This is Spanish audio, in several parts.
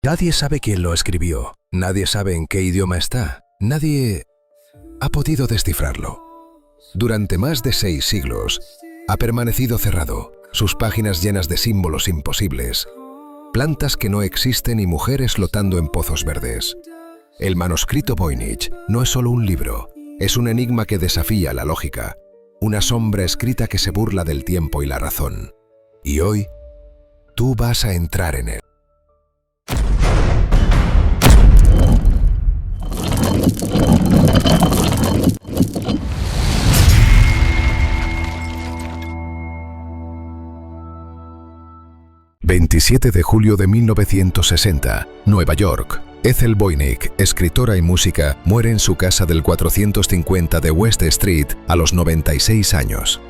Nadie sabe quién lo escribió, nadie sabe en qué idioma está, nadie ha podido descifrarlo. Durante más de 6 siglos ha permanecido cerrado, sus páginas llenas de símbolos imposibles, plantas que no existen y mujeres flotando en pozos verdes. El manuscrito Voynich no es solo un libro, es un enigma que desafía la lógica, una sombra escrita que se burla del tiempo y la razón. Y hoy, tú vas a entrar en él. ...27 de julio de 1960, Nueva York. Ethel Voynich, escritora y música, muere en su casa del 450 de West Street a los 96 años.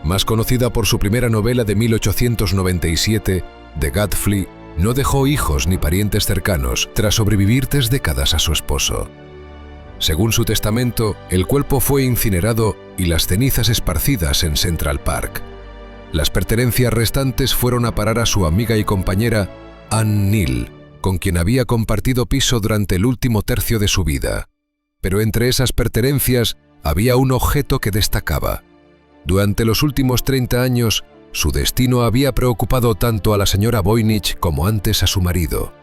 Más conocida por su primera novela de 1897, The Godfrey, no dejó hijos ni parientes cercanos tras sobrevivir 3 décadas a su esposo. Según su testamento, el cuerpo fue incinerado y las cenizas esparcidas en Central Park. Las pertenencias restantes fueron a parar a su amiga y compañera Anne Neal, con quien había compartido piso durante el último tercio de su vida. Pero entre esas pertenencias había un objeto que destacaba. Durante los últimos 30 años, su destino había preocupado tanto a la señora Voynich como antes a su marido.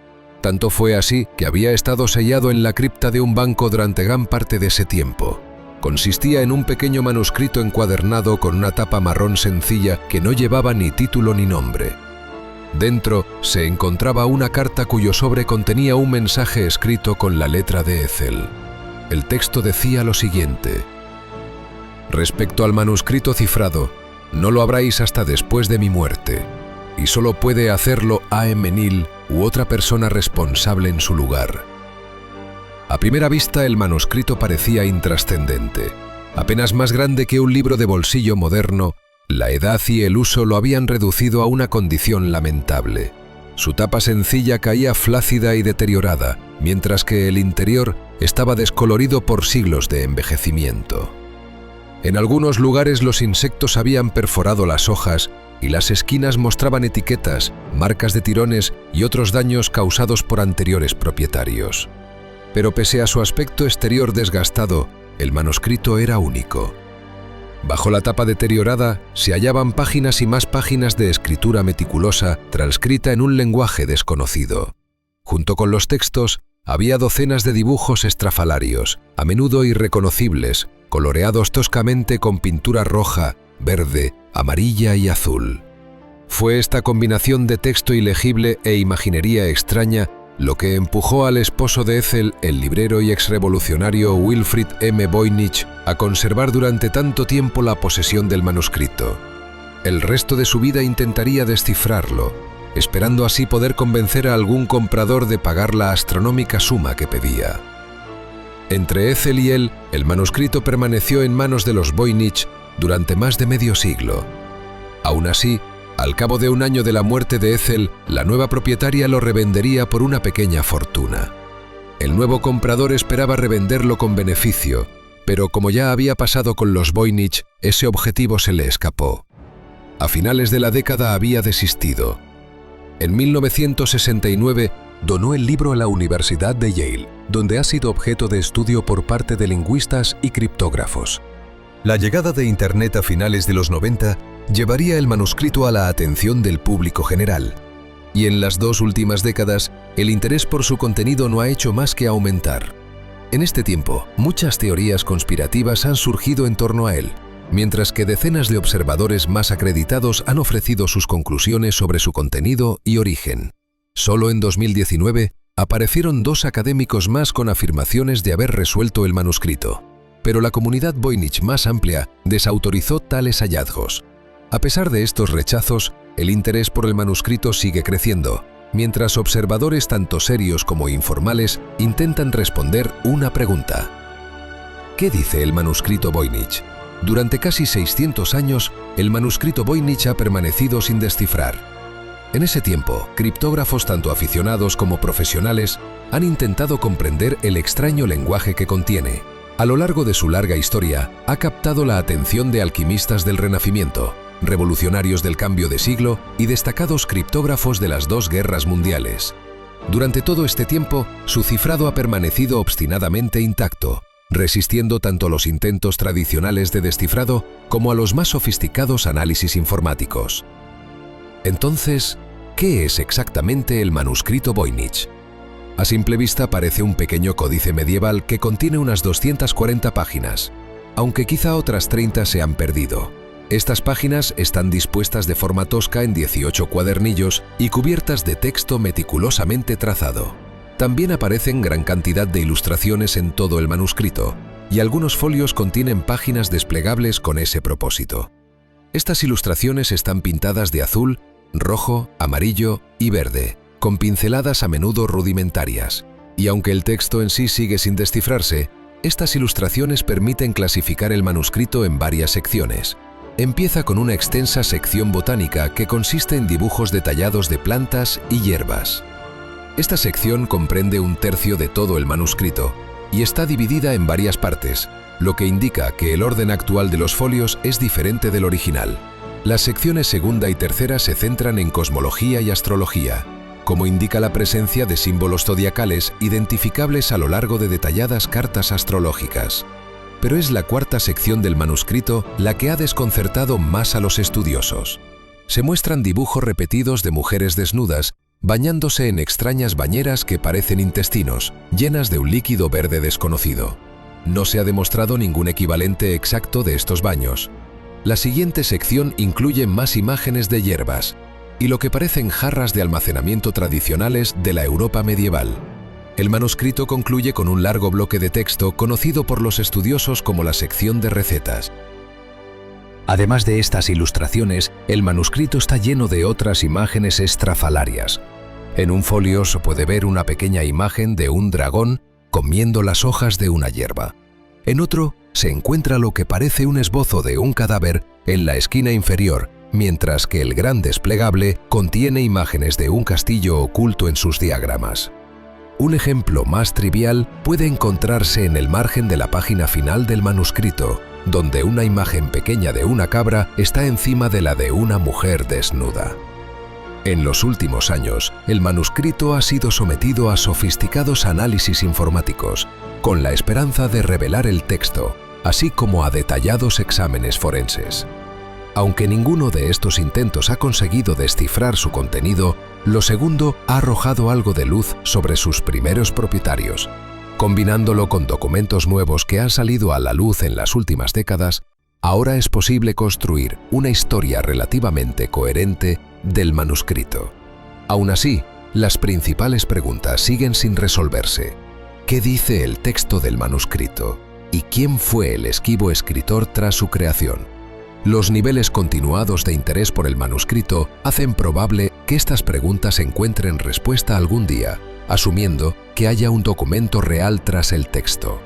Tanto fue así que había estado sellado en la cripta de un banco durante gran parte de ese tiempo. Consistía en un pequeño manuscrito encuadernado con una tapa marrón sencilla que no llevaba ni título ni nombre. Dentro se encontraba una carta cuyo sobre contenía un mensaje escrito con la letra de Ethel. El texto decía lo siguiente: respecto al manuscrito cifrado, no lo abráis hasta después de mi muerte, y solo puede hacerlo A.M. Neal u otra persona responsable en su lugar. A primera vista el manuscrito parecía intrascendente. Apenas más grande que un libro de bolsillo moderno, la edad y el uso lo habían reducido a una condición lamentable. Su tapa sencilla caía flácida y deteriorada, mientras que el interior estaba descolorido por siglos de envejecimiento. En algunos lugares los insectos habían perforado las hojas y las esquinas mostraban etiquetas, marcas de tirones y otros daños causados por anteriores propietarios. Pero pese a su aspecto exterior desgastado, el manuscrito era único. Bajo la tapa deteriorada se hallaban páginas y más páginas de escritura meticulosa transcrita en un lenguaje desconocido. Junto con los textos había docenas de dibujos estrafalarios, a menudo irreconocibles, coloreados toscamente con pintura roja, verde, amarilla y azul. Fue esta combinación de texto ilegible e imaginería extraña lo que empujó al esposo de Ethel, el librero y exrevolucionario Wilfrid M. Voynich, a conservar durante tanto tiempo la posesión del manuscrito. El resto de su vida intentaría descifrarlo, esperando así poder convencer a algún comprador de pagar la astronómica suma que pedía. Entre Ethel y él, el manuscrito permaneció en manos de los Voynich durante más de medio siglo. Aún así, al cabo de un año de la muerte de Ethel, la nueva propietaria lo revendería por una pequeña fortuna. El nuevo comprador esperaba revenderlo con beneficio, pero como ya había pasado con los Voynich, ese objetivo se le escapó. A finales de la década había desistido. En 1969 donó el libro a la Universidad de Yale, donde ha sido objeto de estudio por parte de lingüistas y criptógrafos. La llegada de Internet a finales de los 90 llevaría el manuscrito a la atención del público general, y en las 2 últimas décadas el interés por su contenido no ha hecho más que aumentar. En este tiempo, muchas teorías conspirativas han surgido en torno a él, mientras que decenas de observadores más acreditados han ofrecido sus conclusiones sobre su contenido y origen. Solo en 2019 aparecieron 2 académicos más con afirmaciones de haber resuelto el manuscrito. Pero la comunidad Voynich más amplia desautorizó tales hallazgos. A pesar de estos rechazos, el interés por el manuscrito sigue creciendo, mientras observadores tanto serios como informales intentan responder una pregunta. ¿Qué dice el manuscrito Voynich? Durante casi 600 años, el manuscrito Voynich ha permanecido sin descifrar. En ese tiempo, criptógrafos tanto aficionados como profesionales han intentado comprender el extraño lenguaje que contiene. A lo largo de su larga historia, ha captado la atención de alquimistas del Renacimiento, revolucionarios del cambio de siglo y destacados criptógrafos de las 2 guerras mundiales. Durante todo este tiempo, su cifrado ha permanecido obstinadamente intacto, resistiendo tanto a los intentos tradicionales de descifrado como a los más sofisticados análisis informáticos. Entonces, ¿qué es exactamente el manuscrito Voynich? A simple vista parece un pequeño códice medieval que contiene unas 240 páginas, aunque quizá otras 30 se han perdido. Estas páginas están dispuestas de forma tosca en 18 cuadernillos y cubiertas de texto meticulosamente trazado. También aparecen gran cantidad de ilustraciones en todo el manuscrito, y algunos folios contienen páginas desplegables con ese propósito. Estas ilustraciones están pintadas de azul, rojo, amarillo y verde, con pinceladas a menudo rudimentarias. Y aunque el texto en sí sigue sin descifrarse, estas ilustraciones permiten clasificar el manuscrito en varias secciones. Empieza con una extensa sección botánica que consiste en dibujos detallados de plantas y hierbas. Esta sección comprende un tercio de todo el manuscrito y está dividida en varias partes, lo que indica que el orden actual de los folios es diferente del original. Las secciones segunda y tercera se centran en cosmología y astrología, como indica la presencia de símbolos zodiacales identificables a lo largo de detalladas cartas astrológicas. Pero es la cuarta sección del manuscrito la que ha desconcertado más a los estudiosos. Se muestran dibujos repetidos de mujeres desnudas, bañándose en extrañas bañeras que parecen intestinos, llenas de un líquido verde desconocido. No se ha demostrado ningún equivalente exacto de estos baños. La siguiente sección incluye más imágenes de hierbas y lo que parecen jarras de almacenamiento tradicionales de la Europa medieval. El manuscrito concluye con un largo bloque de texto conocido por los estudiosos como la sección de recetas. Además de estas ilustraciones, el manuscrito está lleno de otras imágenes estrafalarias. En un folio se puede ver una pequeña imagen de un dragón comiendo las hojas de una hierba. En otro se encuentra lo que parece un esbozo de un cadáver en la esquina inferior, mientras que el gran desplegable contiene imágenes de un castillo oculto en sus diagramas. Un ejemplo más trivial puede encontrarse en el margen de la página final del manuscrito, donde una imagen pequeña de una cabra está encima de la de una mujer desnuda. En los últimos años, el manuscrito ha sido sometido a sofisticados análisis informáticos, con la esperanza de revelar el texto, así como a detallados exámenes forenses. Aunque ninguno de estos intentos ha conseguido descifrar su contenido, lo segundo ha arrojado algo de luz sobre sus primeros propietarios. Combinándolo con documentos nuevos que han salido a la luz en las últimas décadas, ahora es posible construir una historia relativamente coherente del manuscrito. Aún así, las principales preguntas siguen sin resolverse. ¿Qué dice el texto del manuscrito? ¿Y quién fue el esquivo escritor tras su creación? Los niveles continuados de interés por el manuscrito hacen probable que estas preguntas encuentren respuesta algún día, asumiendo que haya un documento real tras el texto.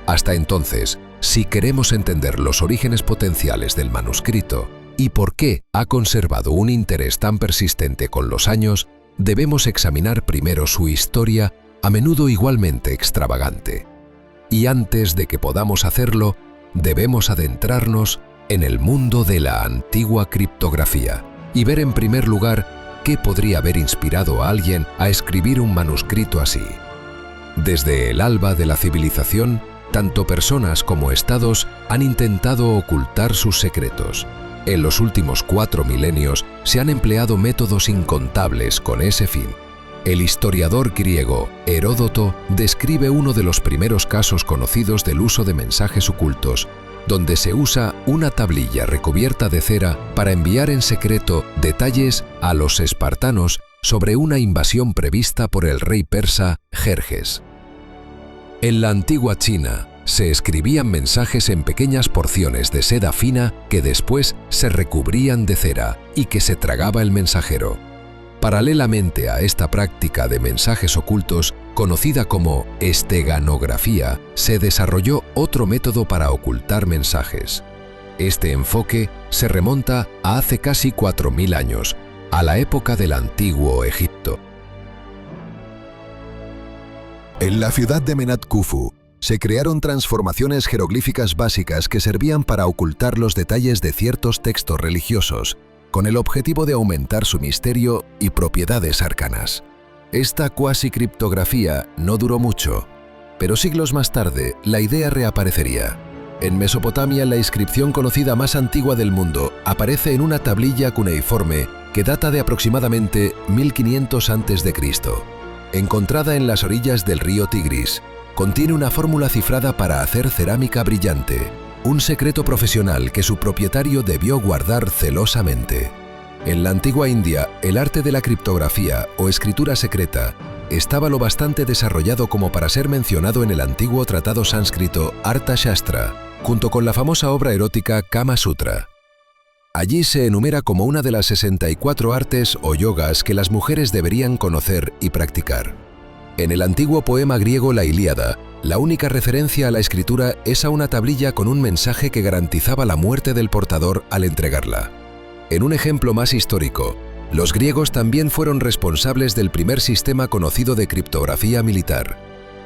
Hasta entonces, si queremos entender los orígenes potenciales del manuscrito y por qué ha conservado un interés tan persistente con los años, debemos examinar primero su historia, a menudo igualmente extravagante. Y antes de que podamos hacerlo, debemos adentrarnos en el mundo de la antigua criptografía y ver en primer lugar qué podría haber inspirado a alguien a escribir un manuscrito así. Desde el alba de la civilización, tanto personas como estados han intentado ocultar sus secretos. En los últimos 4 milenios se han empleado métodos incontables con ese fin. El historiador griego Heródoto describe uno de los primeros casos conocidos del uso de mensajes ocultos, donde se usa una tablilla recubierta de cera para enviar en secreto detalles a los espartanos sobre una invasión prevista por el rey persa Jerjes. En la antigua China, se escribían mensajes en pequeñas porciones de seda fina que después se recubrían de cera y que se tragaba el mensajero. Paralelamente a esta práctica de mensajes ocultos, conocida como esteganografía, se desarrolló otro método para ocultar mensajes. Este enfoque se remonta a hace casi 4000 años, a la época del Antiguo Egipto. En la ciudad de Menat Khufu, se crearon transformaciones jeroglíficas básicas que servían para ocultar los detalles de ciertos textos religiosos, con el objetivo de aumentar su misterio y propiedades arcanas. Esta cuasi criptografía no duró mucho, pero siglos más tarde la idea reaparecería. En Mesopotamia, la inscripción conocida más antigua del mundo aparece en una tablilla cuneiforme que data de aproximadamente 1500 a.C. Encontrada en las orillas del río Tigris, contiene una fórmula cifrada para hacer cerámica brillante, un secreto profesional que su propietario debió guardar celosamente. En la antigua India, el arte de la criptografía o escritura secreta estaba lo bastante desarrollado como para ser mencionado en el antiguo tratado sánscrito Artha Shastra, junto con la famosa obra erótica Kama Sutra. Allí se enumera como una de las 64 artes o yogas que las mujeres deberían conocer y practicar. En el antiguo poema griego La Ilíada, la única referencia a la escritura es a una tablilla con un mensaje que garantizaba la muerte del portador al entregarla. En un ejemplo más histórico, los griegos también fueron responsables del primer sistema conocido de criptografía militar.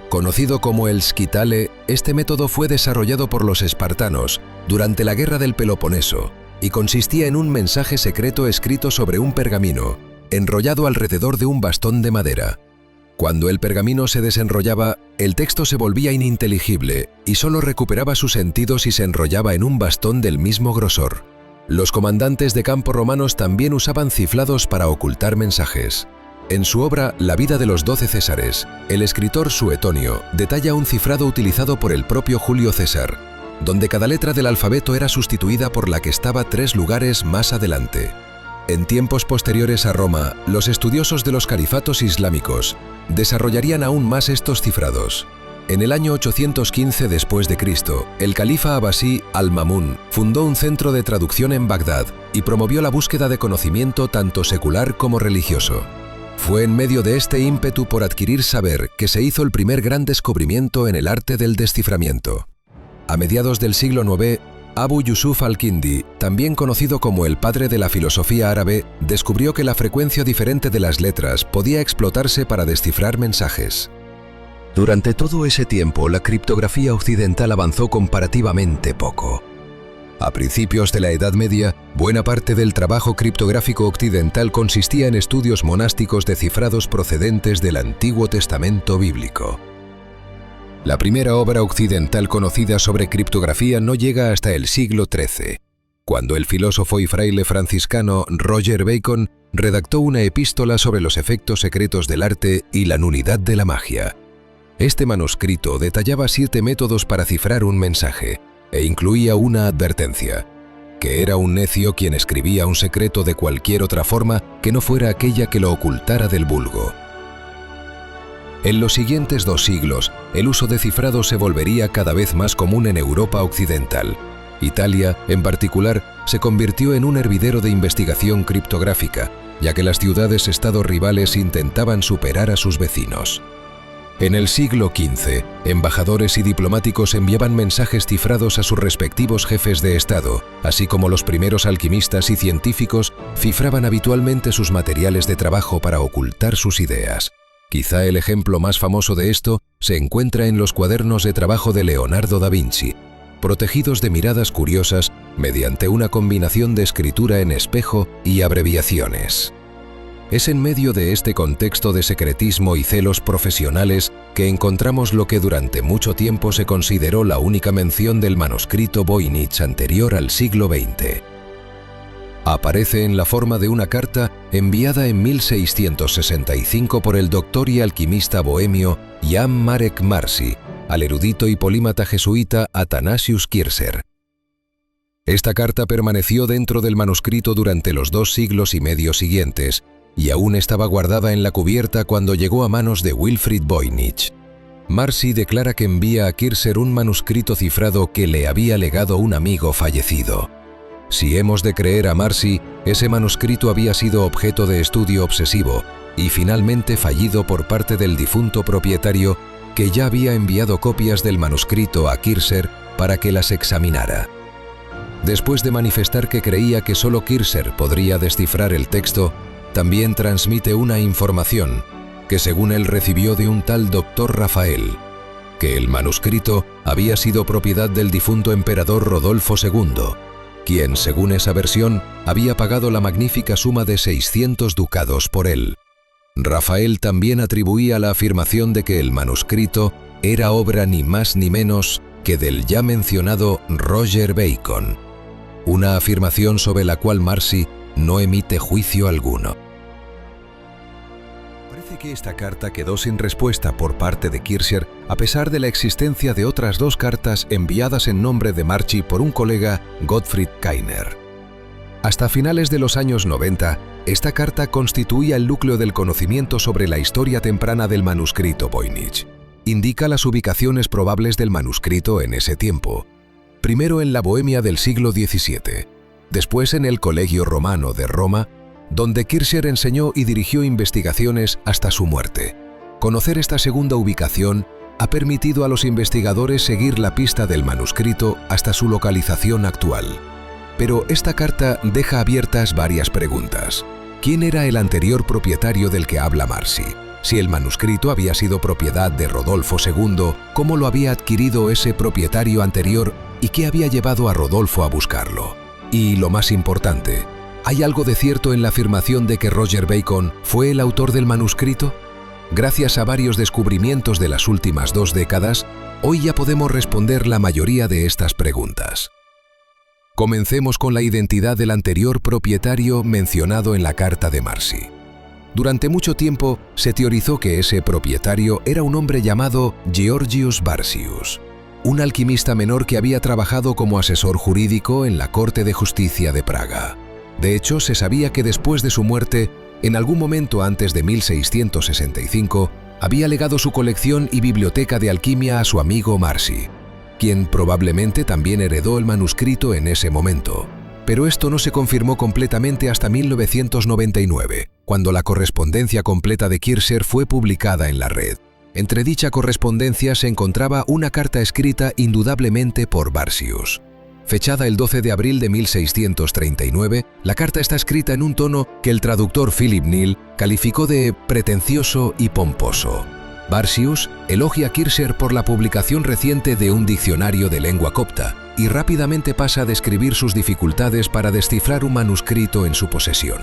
Conocido como el skitale, este método fue desarrollado por los espartanos durante la Guerra del Peloponeso y consistía en un mensaje secreto escrito sobre un pergamino, enrollado alrededor de un bastón de madera. Cuando el pergamino se desenrollaba, el texto se volvía ininteligible y solo recuperaba su sentido si se enrollaba en un bastón del mismo grosor. Los comandantes de campo romanos también usaban ciflados para ocultar mensajes. En su obra La vida de los 12 Césares, el escritor Suetonio detalla un cifrado utilizado por el propio Julio César, donde cada letra del alfabeto era sustituida por la que estaba 3 lugares más adelante. En tiempos posteriores a Roma, los estudiosos de los califatos islámicos desarrollarían aún más estos cifrados. En el año 815 después de Cristo, el califa abasí Al-Mamún fundó un centro de traducción en Bagdad y promovió la búsqueda de conocimiento tanto secular como religioso. Fue en medio de este ímpetu por adquirir saber que se hizo el primer gran descubrimiento en el arte del desciframiento. A mediados del siglo IX, Abu Yusuf al-Kindi, también conocido como el padre de la filosofía árabe, descubrió que la frecuencia diferente de las letras podía explotarse para descifrar mensajes. Durante todo ese tiempo, la criptografía occidental avanzó comparativamente poco. A principios de la Edad Media, buena parte del trabajo criptográfico occidental consistía en estudios monásticos de cifrados procedentes del Antiguo Testamento bíblico. La primera obra occidental conocida sobre criptografía no llega hasta el siglo XIII, cuando el filósofo y fraile franciscano Roger Bacon redactó una epístola sobre los efectos secretos del arte y la nulidad de la magia. Este manuscrito detallaba 7 métodos para cifrar un mensaje e incluía una advertencia, que era un necio quien escribía un secreto de cualquier otra forma que no fuera aquella que lo ocultara del vulgo. En los siguientes 2 siglos, el uso de cifrado se volvería cada vez más común en Europa occidental. Italia, en particular, se convirtió en un hervidero de investigación criptográfica, ya que las ciudades-estado rivales intentaban superar a sus vecinos. En el siglo XV, embajadores y diplomáticos enviaban mensajes cifrados a sus respectivos jefes de Estado, así como los primeros alquimistas y científicos cifraban habitualmente sus materiales de trabajo para ocultar sus ideas. Quizá el ejemplo más famoso de esto se encuentra en los cuadernos de trabajo de Leonardo da Vinci, protegidos de miradas curiosas mediante una combinación de escritura en espejo y abreviaciones. Es en medio de este contexto de secretismo y celos profesionales que encontramos lo que durante mucho tiempo se consideró la única mención del manuscrito Voynich anterior al siglo XX. Aparece en la forma de una carta enviada en 1665 por el doctor y alquimista bohemio Jan Marek Marci al erudito y polímata jesuita Athanasius Kircher. Esta carta permaneció dentro del manuscrito durante los 2 siglos y medio siguientes, y aún estaba guardada en la cubierta cuando llegó a manos de Wilfrid Voynich. Marci declara que envía a Kircher un manuscrito cifrado que le había legado un amigo fallecido. Si hemos de creer a Marci, ese manuscrito había sido objeto de estudio obsesivo y finalmente fallido por parte del difunto propietario, que ya había enviado copias del manuscrito a Kircher para que las examinara. Después de manifestar que creía que solo Kircher podría descifrar el texto, también transmite una información que según él recibió de un tal doctor Rafael, que el manuscrito había sido propiedad del difunto emperador Rodolfo II, quien, según esa versión, había pagado la magnífica suma de 600 ducados por él. Rafael también atribuía la afirmación de que el manuscrito era obra ni más ni menos que del ya mencionado Roger Bacon, una afirmación sobre la cual Marcy no emite juicio alguno. Parece que esta carta quedó sin respuesta por parte de Kircher a pesar de la existencia de otras 2 cartas enviadas en nombre de Marcy por un colega, Gottfried Keiner. Hasta finales de los años 90, esta carta constituía el núcleo del conocimiento sobre la historia temprana del manuscrito Voynich. Indica las ubicaciones probables del manuscrito en ese tiempo. Primero en la Bohemia del siglo XVII, después en el Colegio Romano de Roma, donde Kircher enseñó y dirigió investigaciones hasta su muerte. Conocer esta segunda ubicación ha permitido a los investigadores seguir la pista del manuscrito hasta su localización actual. Pero esta carta deja abiertas varias preguntas. ¿Quién era el anterior propietario del que habla Marcy? Si el manuscrito había sido propiedad de Rodolfo II, ¿cómo lo había adquirido ese propietario anterior y qué había llevado a Rodolfo a buscarlo? Y lo más importante, ¿hay algo de cierto en la afirmación de que Roger Bacon fue el autor del manuscrito? Gracias a varios descubrimientos de las últimas 2 décadas, hoy ya podemos responder la mayoría de estas preguntas. Comencemos con la identidad del anterior propietario mencionado en la carta de Marcy. Durante mucho tiempo se teorizó que ese propietario era un hombre llamado Georgius Barsius, un alquimista menor que había trabajado como asesor jurídico en la Corte de Justicia de Praga. De hecho, se sabía que después de su muerte, en algún momento antes de 1665, había legado su colección y biblioteca de alquimia a su amigo Marcy, quien probablemente también heredó el manuscrito en ese momento. Pero esto no se confirmó completamente hasta 1999, cuando la correspondencia completa de Kircher fue publicada en la red. Entre dicha correspondencia se encontraba una carta escrita indudablemente por Barsius. Fechada el 12 de abril de 1639, la carta está escrita en un tono que el traductor Philip Neal calificó de pretencioso y pomposo. Barsius elogia a Kircher por la publicación reciente de un diccionario de lengua copta y rápidamente pasa a describir sus dificultades para descifrar un manuscrito en su posesión.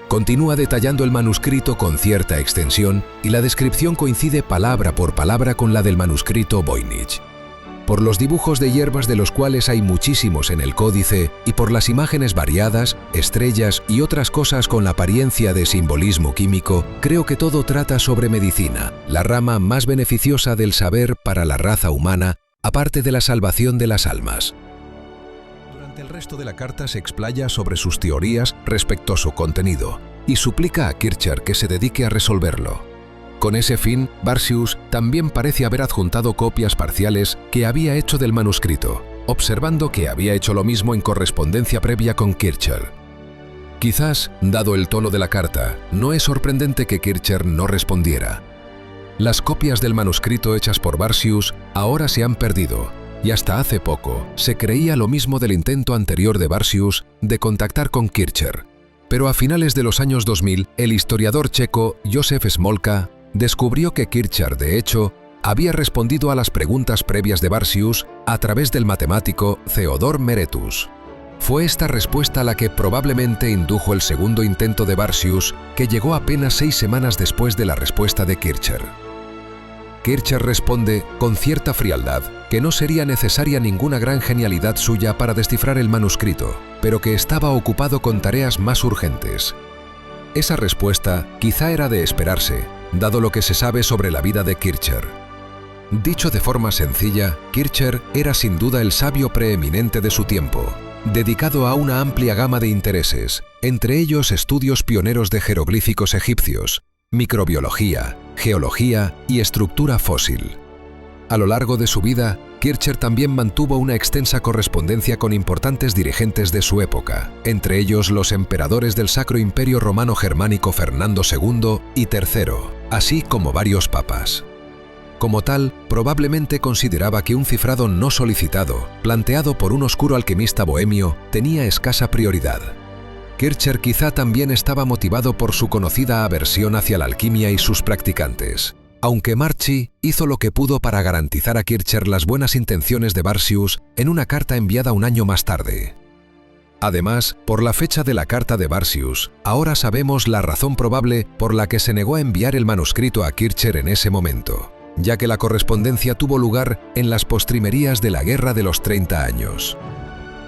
Continúa detallando el manuscrito con cierta extensión y la descripción coincide palabra por palabra con la del manuscrito Voynich. Por los dibujos de hierbas, de los cuales hay muchísimos en el códice, y por las imágenes variadas, estrellas y otras cosas con la apariencia de simbolismo químico, creo que todo trata sobre medicina, la rama más beneficiosa del saber para la raza humana, aparte de la salvación de las almas. Durante el resto de la carta se explaya sobre sus teorías respecto a su contenido y suplica a Kircher que se dedique a resolverlo. Con ese fin, Barsius también parece haber adjuntado copias parciales que había hecho del manuscrito, observando que había hecho lo mismo en correspondencia previa con Kircher. Quizás, dado el tono de la carta, no es sorprendente que Kircher no respondiera. Las copias del manuscrito hechas por Barsius ahora se han perdido, y hasta hace poco se creía lo mismo del intento anterior de Barsius de contactar con Kircher. Pero a finales de los años 2000, el historiador checo Josef Smolka descubrió que Kircher, de hecho, había respondido a las preguntas previas de Barsius a través del matemático Theodor Meretus. Fue esta respuesta la que probablemente indujo el segundo intento de Barsius, que llegó apenas 6 semanas después de la respuesta de Kircher. Kircher responde con cierta frialdad que no sería necesaria ninguna gran genialidad suya para descifrar el manuscrito, pero que estaba ocupado con tareas más urgentes. Esa respuesta quizá era de esperarse, dado lo que se sabe sobre la vida de Kircher. Dicho de forma sencilla, Kircher era sin duda el sabio preeminente de su tiempo, dedicado a una amplia gama de intereses, entre ellos estudios pioneros de jeroglíficos egipcios, microbiología, geología y estructura fósil. A lo largo de su vida, Kircher también mantuvo una extensa correspondencia con importantes dirigentes de su época, entre ellos los emperadores del Sacro Imperio Romano Germánico Fernando II y III, así como varios papas. Como tal, probablemente consideraba que un cifrado no solicitado, planteado por un oscuro alquimista bohemio, tenía escasa prioridad. Kircher quizá también estaba motivado por su conocida aversión hacia la alquimia y sus practicantes, aunque Marcy hizo lo que pudo para garantizar a Kircher las buenas intenciones de Barsius en una carta enviada un año más tarde. Además, por la fecha de la carta de Barsius, ahora sabemos la razón probable por la que se negó a enviar el manuscrito a Kircher en ese momento, ya que la correspondencia tuvo lugar en las postrimerías de la Guerra de los 30 años.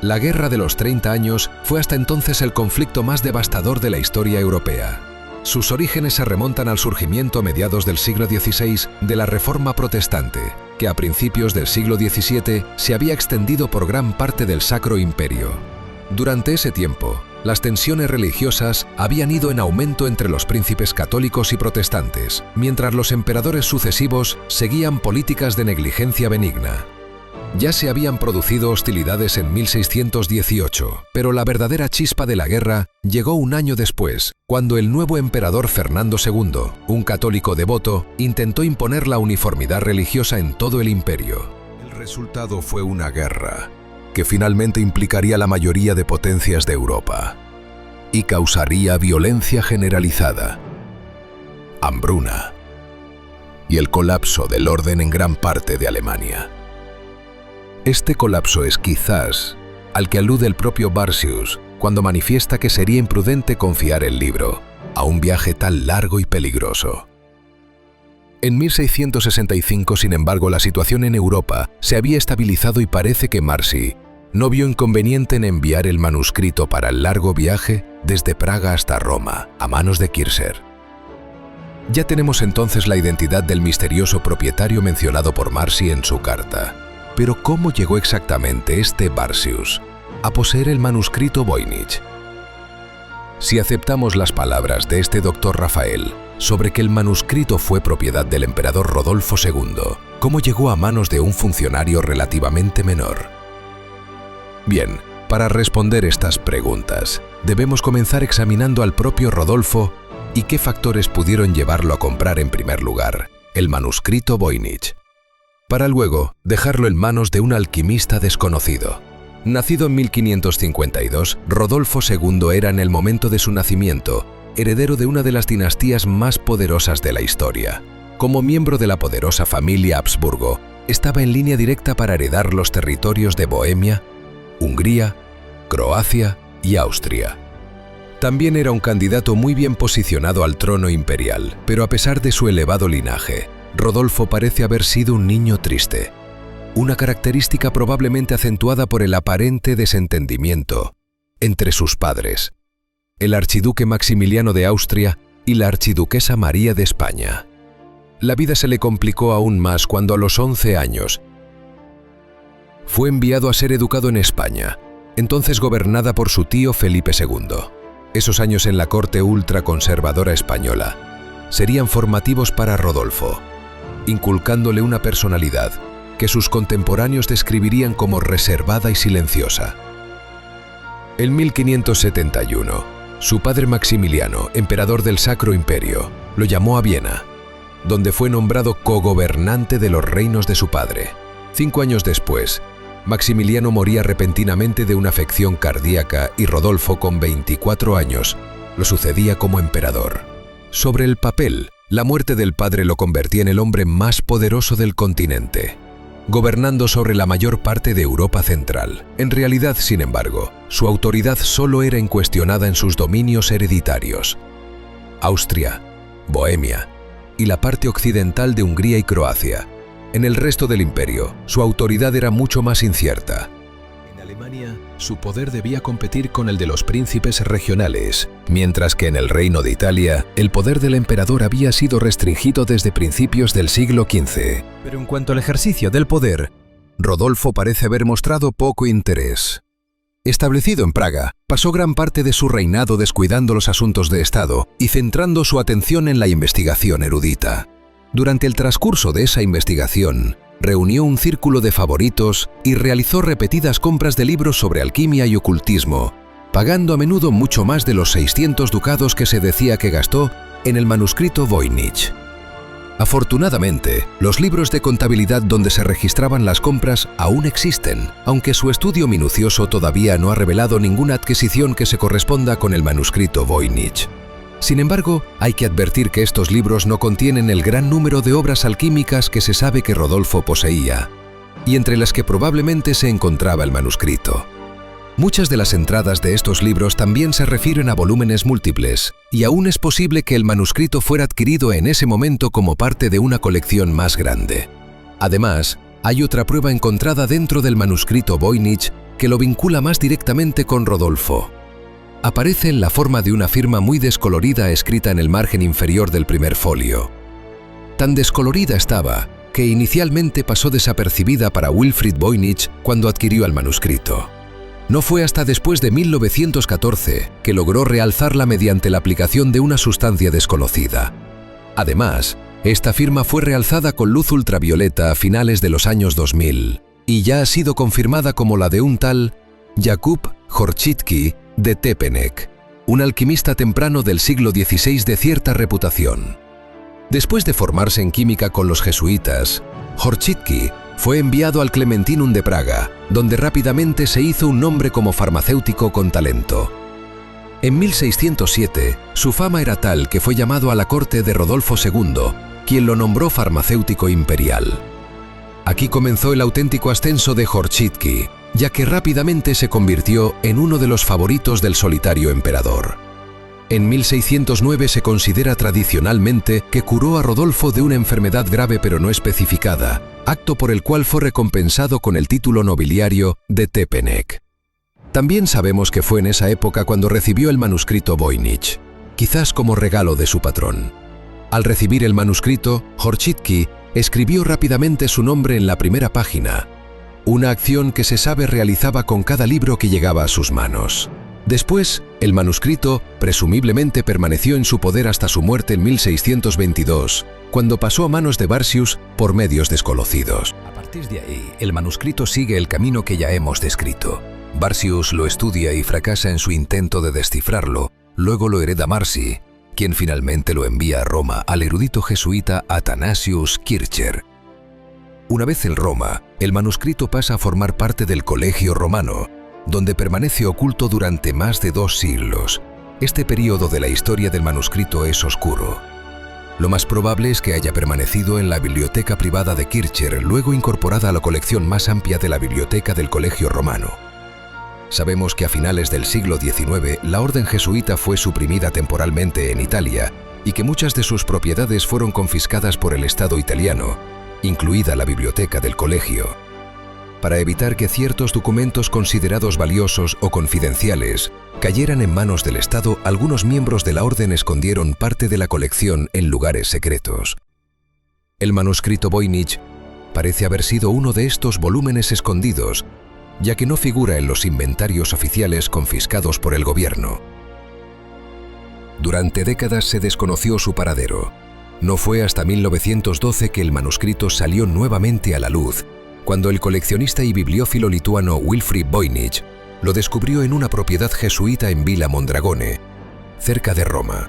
La Guerra de los 30 años fue hasta entonces el conflicto más devastador de la historia europea. Sus orígenes se remontan al surgimiento a mediados del siglo XVI de la Reforma Protestante, que a principios del siglo XVII se había extendido por gran parte del Sacro Imperio. Durante ese tiempo, las tensiones religiosas habían ido en aumento entre los príncipes católicos y protestantes, mientras los emperadores sucesivos seguían políticas de negligencia benigna. Ya se habían producido hostilidades en 1618, pero la verdadera chispa de la guerra llegó un año después, cuando el nuevo emperador Fernando II, un católico devoto, intentó imponer la uniformidad religiosa en todo el imperio. El resultado fue una guerra que finalmente implicaría la mayoría de potencias de Europa y causaría violencia generalizada, hambruna y el colapso del orden en gran parte de Alemania. Este colapso es quizás al que alude el propio Barsius cuando manifiesta que sería imprudente confiar el libro a un viaje tan largo y peligroso. En 1665, sin embargo, la situación en Europa se había estabilizado y parece que Marci no vio inconveniente en enviar el manuscrito para el largo viaje desde Praga hasta Roma, a manos de Kircher. Ya tenemos entonces la identidad del misterioso propietario mencionado por Marci en su carta. Pero ¿cómo llegó exactamente este Barsius a poseer el manuscrito Voynich? Si aceptamos las palabras de este doctor Rafael sobre que el manuscrito fue propiedad del emperador Rodolfo II, ¿cómo llegó a manos de un funcionario relativamente menor? Bien, para responder estas preguntas, debemos comenzar examinando al propio Rodolfo y qué factores pudieron llevarlo a comprar en primer lugar el manuscrito Voynich, para luego dejarlo en manos de un alquimista desconocido. Nacido en 1552, Rodolfo II era en el momento de su nacimiento heredero de una de las dinastías más poderosas de la historia. Como miembro de la poderosa familia Habsburgo, estaba en línea directa para heredar los territorios de Bohemia, Hungría, Croacia y Austria. También era un candidato muy bien posicionado al trono imperial, pero a pesar de su elevado linaje, Rodolfo parece haber sido un niño triste, una característica probablemente acentuada por el aparente desentendimiento entre sus padres, el archiduque Maximiliano de Austria y la archiduquesa María de España. La vida se le complicó aún más cuando a los 11 años fue enviado a ser educado en España, entonces gobernada por su tío Felipe II. Esos años en la corte ultraconservadora española serían formativos para Rodolfo, inculcándole una personalidad que sus contemporáneos describirían como reservada y silenciosa. En 1571, su padre Maximiliano, emperador del Sacro Imperio, lo llamó a Viena, donde fue nombrado cogobernante de los reinos de su padre. 5 años después, Maximiliano moría repentinamente de una afección cardíaca y Rodolfo, con 24 años, lo sucedía como emperador. Sobre el papel, la muerte del padre lo convertía en el hombre más poderoso del continente, gobernando sobre la mayor parte de Europa Central. En realidad, sin embargo, su autoridad solo era incuestionada en sus dominios hereditarios: Austria, Bohemia y la parte occidental de Hungría y Croacia. En el resto del imperio, su autoridad era mucho más incierta. En Alemania, su poder debía competir con el de los príncipes regionales, mientras que en el Reino de Italia, el poder del emperador había sido restringido desde principios del siglo XV. Pero en cuanto al ejercicio del poder, Rodolfo parece haber mostrado poco interés. Establecido en Praga, pasó gran parte de su reinado descuidando los asuntos de Estado y centrando su atención en la investigación erudita. Durante el transcurso de esa investigación, reunió un círculo de favoritos y realizó repetidas compras de libros sobre alquimia y ocultismo, pagando a menudo mucho más de los 600 ducados que se decía que gastó en el manuscrito Voynich. Afortunadamente, los libros de contabilidad donde se registraban las compras aún existen, aunque su estudio minucioso todavía no ha revelado ninguna adquisición que se corresponda con el manuscrito Voynich. Sin embargo, hay que advertir que estos libros no contienen el gran número de obras alquímicas que se sabe que Rodolfo poseía, y entre las que probablemente se encontraba el manuscrito. Muchas de las entradas de estos libros también se refieren a volúmenes múltiples, y aún es posible que el manuscrito fuera adquirido en ese momento como parte de una colección más grande. Además, hay otra prueba encontrada dentro del manuscrito Voynich que lo vincula más directamente con Rodolfo. Aparece en la forma de una firma muy descolorida escrita en el margen inferior del primer folio. Tan descolorida estaba que inicialmente pasó desapercibida para Wilfrid Voynich cuando adquirió el manuscrito. No fue hasta después de 1914 que logró realzarla mediante la aplicación de una sustancia desconocida. Además, esta firma fue realzada con luz ultravioleta a finales de los años 2000 y ya ha sido confirmada como la de un tal Jakub Horczycki de Tepenek, un alquimista temprano del siglo XVI de cierta reputación. Después de formarse en química con los jesuitas, Horczycki fue enviado al Clementinum de Praga, donde rápidamente se hizo un nombre como farmacéutico con talento. En 1607, su fama era tal que fue llamado a la corte de Rodolfo II, quien lo nombró farmacéutico imperial. Aquí comenzó el auténtico ascenso de Horczycki, ya que rápidamente se convirtió en uno de los favoritos del solitario emperador. En 1609 se considera tradicionalmente que curó a Rodolfo de una enfermedad grave pero no especificada, acto por el cual fue recompensado con el título nobiliario de Tepenek. También sabemos que fue en esa época cuando recibió el manuscrito Voynich, quizás como regalo de su patrón. Al recibir el manuscrito, Horczycki escribió rápidamente su nombre en la primera página, una acción que se sabe realizaba con cada libro que llegaba a sus manos. Después, el manuscrito presumiblemente permaneció en su poder hasta su muerte en 1622, cuando pasó a manos de Barsius por medios desconocidos. A partir de ahí, el manuscrito sigue el camino que ya hemos descrito. Barsius lo estudia y fracasa en su intento de descifrarlo, luego lo hereda Marci, quien finalmente lo envía a Roma al erudito jesuita Athanasius Kircher. Una vez en Roma, el manuscrito pasa a formar parte del Colegio Romano, donde permanece oculto durante más de 2 siglos. Este periodo de la historia del manuscrito es oscuro. Lo más probable es que haya permanecido en la biblioteca privada de Kircher, luego incorporada a la colección más amplia de la biblioteca del Colegio Romano. Sabemos que a finales del siglo XIX la orden jesuita fue suprimida temporalmente en Italia y que muchas de sus propiedades fueron confiscadas por el Estado italiano, incluida la biblioteca del colegio. Para evitar que ciertos documentos considerados valiosos o confidenciales cayeran en manos del Estado, algunos miembros de la orden escondieron parte de la colección en lugares secretos. El manuscrito Voynich parece haber sido uno de estos volúmenes escondidos, ya que no figura en los inventarios oficiales confiscados por el gobierno. Durante décadas se desconoció su paradero. No fue hasta 1912 que el manuscrito salió nuevamente a la luz, cuando el coleccionista y bibliófilo lituano Wilfrid Voynich lo descubrió en una propiedad jesuita en Villa Mondragone, cerca de Roma.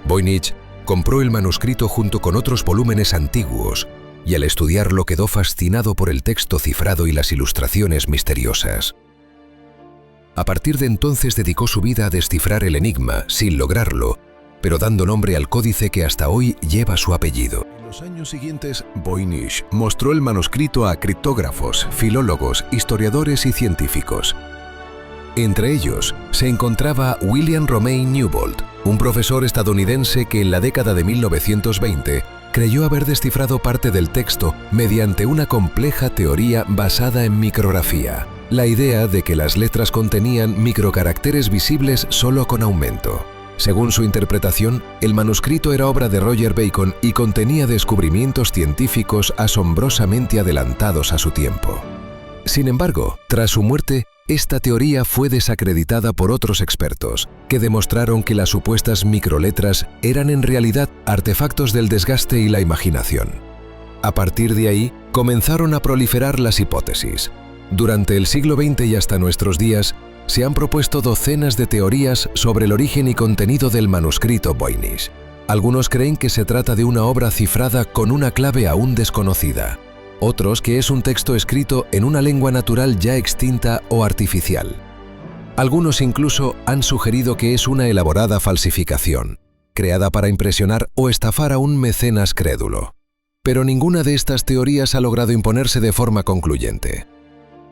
Voynich compró el manuscrito junto con otros volúmenes antiguos y al estudiarlo quedó fascinado por el texto cifrado y las ilustraciones misteriosas. A partir de entonces dedicó su vida a descifrar el enigma, sin lograrlo, pero dando nombre al códice que hasta hoy lleva su apellido. En los años siguientes, Voynich mostró el manuscrito a criptógrafos, filólogos, historiadores y científicos. Entre ellos se encontraba William Romain Newbold, un profesor estadounidense que en la década de 1920 creyó haber descifrado parte del texto mediante una compleja teoría basada en micrografía, la idea de que las letras contenían microcaracteres visibles solo con aumento. Según su interpretación, el manuscrito era obra de Roger Bacon y contenía descubrimientos científicos asombrosamente adelantados a su tiempo. Sin embargo, tras su muerte, esta teoría fue desacreditada por otros expertos, que demostraron que las supuestas microletras eran en realidad artefactos del desgaste y la imaginación. A partir de ahí, comenzaron a proliferar las hipótesis. Durante el siglo XX y hasta nuestros días, se han propuesto docenas de teorías sobre el origen y contenido del manuscrito Voynich. Algunos creen que se trata de una obra cifrada con una clave aún desconocida. Otros que es un texto escrito en una lengua natural ya extinta o artificial. Algunos incluso han sugerido que es una elaborada falsificación, creada para impresionar o estafar a un mecenas crédulo. Pero ninguna de estas teorías ha logrado imponerse de forma concluyente.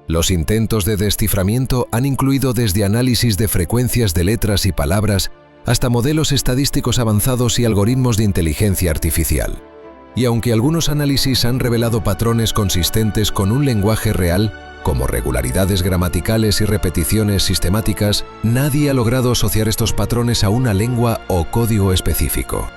Los intentos de desciframiento han incluido desde análisis de frecuencias de letras y palabras hasta modelos estadísticos avanzados y algoritmos de inteligencia artificial. Y aunque algunos análisis han revelado patrones consistentes con un lenguaje real, como regularidades gramaticales y repeticiones sistemáticas, nadie ha logrado asociar estos patrones a una lengua o código específico.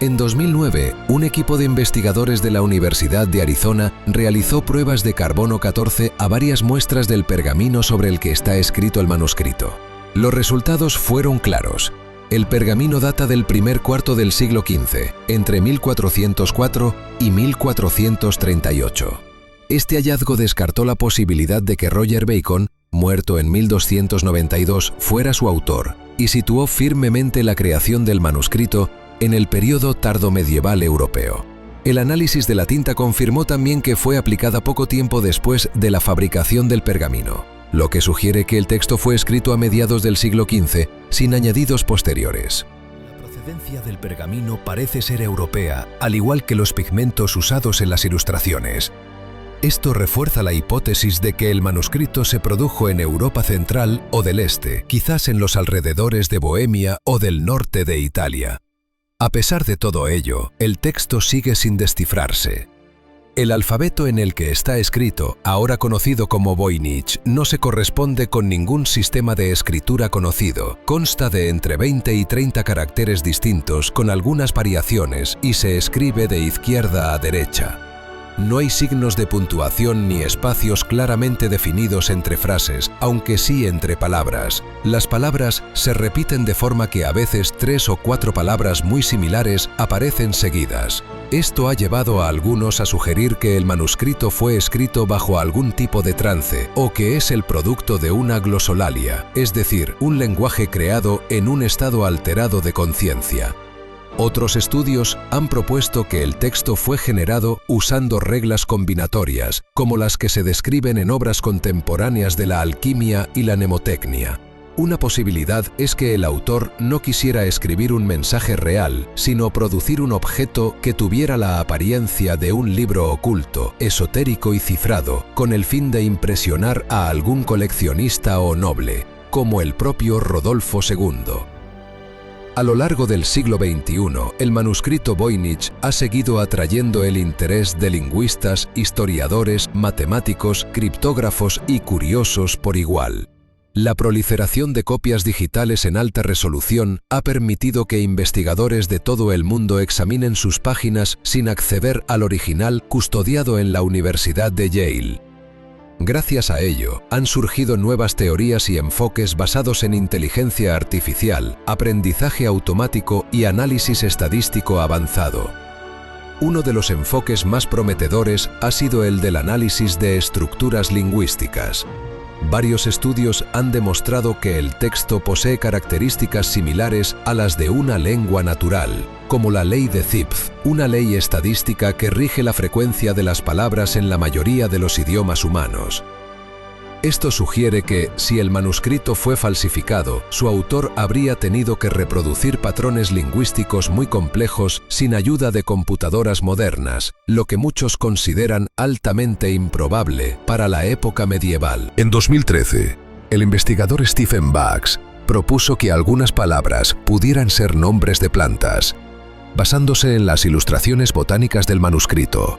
En 2009, un equipo de investigadores de la Universidad de Arizona realizó pruebas de carbono 14 a varias muestras del pergamino sobre el que está escrito el manuscrito. Los resultados fueron claros. El pergamino data del primer cuarto del siglo XV, entre 1404 y 1438. Este hallazgo descartó la posibilidad de que Roger Bacon, muerto en 1292, fuera su autor, y situó firmemente la creación del manuscrito en el período tardomedieval europeo. El análisis de la tinta confirmó también que fue aplicada poco tiempo después de la fabricación del pergamino, lo que sugiere que el texto fue escrito a mediados del siglo XV sin añadidos posteriores. La procedencia del pergamino parece ser europea, al igual que los pigmentos usados en las ilustraciones. Esto refuerza la hipótesis de que el manuscrito se produjo en Europa Central o del Este, quizás en los alrededores de Bohemia o del norte de Italia. A pesar de todo ello, el texto sigue sin descifrarse. El alfabeto en el que está escrito, ahora conocido como Voynich, no se corresponde con ningún sistema de escritura conocido. Consta de entre 20 y 30 caracteres distintos con algunas variaciones y se escribe de izquierda a derecha. No hay signos de puntuación ni espacios claramente definidos entre frases, aunque sí entre palabras. Las palabras se repiten de forma que a veces 3 o 4 palabras muy similares aparecen seguidas. Esto ha llevado a algunos a sugerir que el manuscrito fue escrito bajo algún tipo de trance o que es el producto de una glosolalia, es decir, un lenguaje creado en un estado alterado de conciencia. Otros estudios han propuesto que el texto fue generado usando reglas combinatorias, como las que se describen en obras contemporáneas de la alquimia y la mnemotecnia. Una posibilidad es que el autor no quisiera escribir un mensaje real, sino producir un objeto que tuviera la apariencia de un libro oculto, esotérico y cifrado, con el fin de impresionar a algún coleccionista o noble, como el propio Rodolfo II. A lo largo del siglo XXI, el manuscrito Voynich ha seguido atrayendo el interés de lingüistas, historiadores, matemáticos, criptógrafos y curiosos por igual. La proliferación de copias digitales en alta resolución ha permitido que investigadores de todo el mundo examinen sus páginas sin acceder al original custodiado en la Universidad de Yale. Gracias a ello, han surgido nuevas teorías y enfoques basados en inteligencia artificial, aprendizaje automático y análisis estadístico avanzado. Uno de los enfoques más prometedores ha sido el del análisis de estructuras lingüísticas. Varios estudios han demostrado que el texto posee características similares a las de una lengua natural, como la ley de Zipf, una ley estadística que rige la frecuencia de las palabras en la mayoría de los idiomas humanos. Esto sugiere que, si el manuscrito fue falsificado, su autor habría tenido que reproducir patrones lingüísticos muy complejos sin ayuda de computadoras modernas, lo que muchos consideran altamente improbable para la época medieval. En 2013, el investigador Stephen Bugs propuso que algunas palabras pudieran ser nombres de plantas, basándose en las ilustraciones botánicas del manuscrito.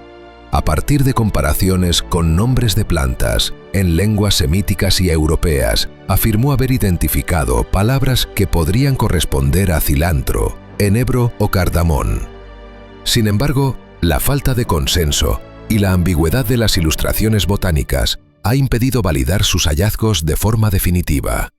A partir de comparaciones con nombres de plantas en lenguas semíticas y europeas, afirmó haber identificado palabras que podrían corresponder a cilantro, enebro o cardamón. Sin embargo, la falta de consenso y la ambigüedad de las ilustraciones botánicas ha impedido validar sus hallazgos de forma definitiva.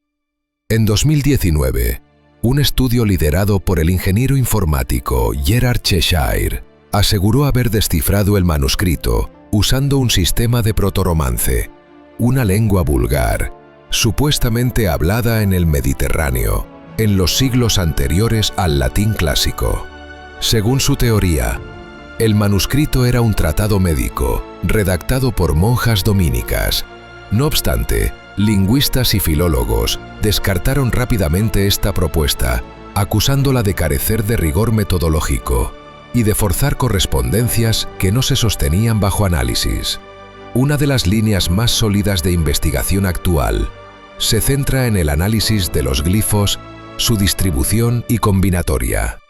En 2019, un estudio liderado por el ingeniero informático Gerard Cheshire aseguró haber descifrado el manuscrito usando un sistema de protoromance, una lengua vulgar, supuestamente hablada en el Mediterráneo, en los siglos anteriores al latín clásico. Según su teoría, el manuscrito era un tratado médico, redactado por monjas dominicas. No obstante, lingüistas y filólogos descartaron rápidamente esta propuesta, acusándola de carecer de rigor metodológico y de forzar correspondencias que no se sostenían bajo análisis. Una de las líneas más sólidas de investigación actual se centra en el análisis de los glifos, su distribución y combinatoria.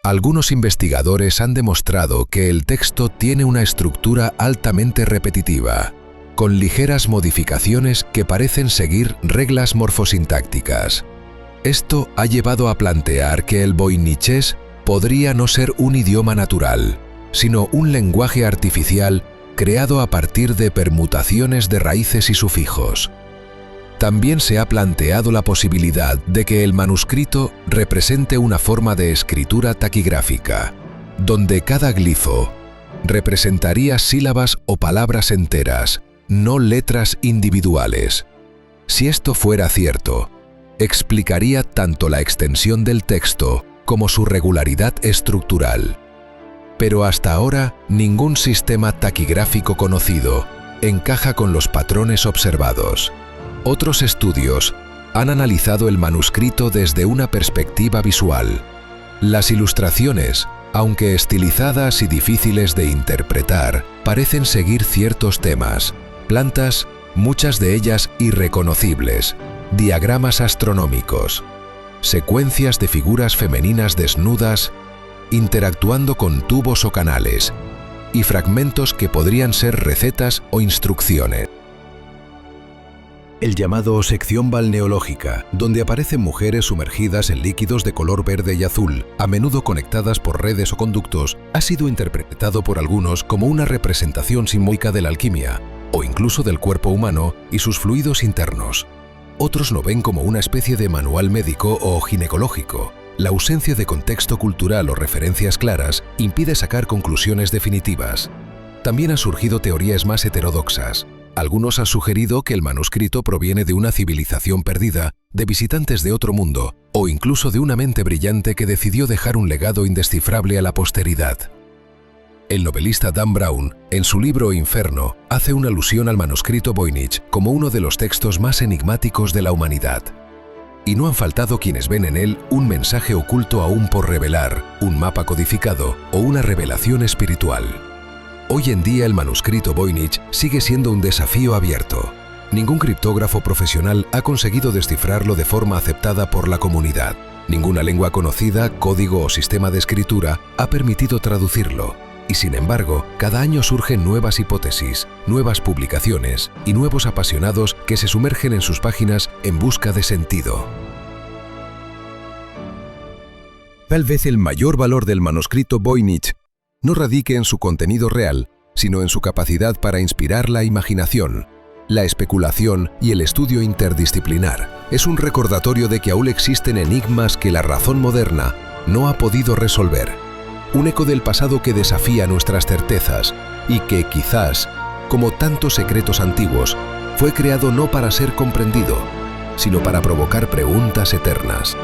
Algunos investigadores han demostrado que el texto tiene una estructura altamente repetitiva, con ligeras modificaciones que parecen seguir reglas morfosintácticas. Esto ha llevado a plantear que el voynichés podría no ser un idioma natural, sino un lenguaje artificial creado a partir de permutaciones de raíces y sufijos. También se ha planteado la posibilidad de que el manuscrito represente una forma de escritura taquigráfica, donde cada glifo representaría sílabas o palabras enteras, no letras individuales. Si esto fuera cierto, explicaría tanto la extensión del texto como su regularidad estructural. Pero hasta ahora, ningún sistema taquigráfico conocido encaja con los patrones observados. Otros estudios han analizado el manuscrito desde una perspectiva visual. Las ilustraciones, aunque estilizadas y difíciles de interpretar, parecen seguir ciertos temas: plantas, muchas de ellas irreconocibles, diagramas astronómicos, secuencias de figuras femeninas desnudas interactuando con tubos o canales, y fragmentos que podrían ser recetas o instrucciones. El llamado sección balneológica, donde aparecen mujeres sumergidas en líquidos de color verde y azul, a menudo conectadas por redes o conductos, ha sido interpretado por algunos como una representación simbólica de la alquimia, o incluso del cuerpo humano y sus fluidos internos. Otros lo ven como una especie de manual médico o ginecológico. La ausencia de contexto cultural o referencias claras impide sacar conclusiones definitivas. También han surgido teorías más heterodoxas. Algunos han sugerido que el manuscrito proviene de una civilización perdida, de visitantes de otro mundo, o incluso de una mente brillante que decidió dejar un legado indescifrable a la posteridad. El novelista Dan Brown, en su libro Inferno, hace una alusión al manuscrito Voynich como uno de los textos más enigmáticos de la humanidad. Y no han faltado quienes ven en él un mensaje oculto aún por revelar, un mapa codificado o una revelación espiritual. Hoy en día el manuscrito Voynich sigue siendo un desafío abierto. Ningún criptógrafo profesional ha conseguido descifrarlo de forma aceptada por la comunidad. Ninguna lengua conocida, código o sistema de escritura ha permitido traducirlo. Y sin embargo, cada año surgen nuevas hipótesis, nuevas publicaciones y nuevos apasionados que se sumergen en sus páginas en busca de sentido. Tal vez el mayor valor del manuscrito Voynich no radique en su contenido real, sino en su capacidad para inspirar la imaginación, la especulación y el estudio interdisciplinar. Es un recordatorio de que aún existen enigmas que la razón moderna no ha podido resolver. Un eco del pasado que desafía nuestras certezas y que quizás, como tantos secretos antiguos, fue creado no para ser comprendido, sino para provocar preguntas eternas.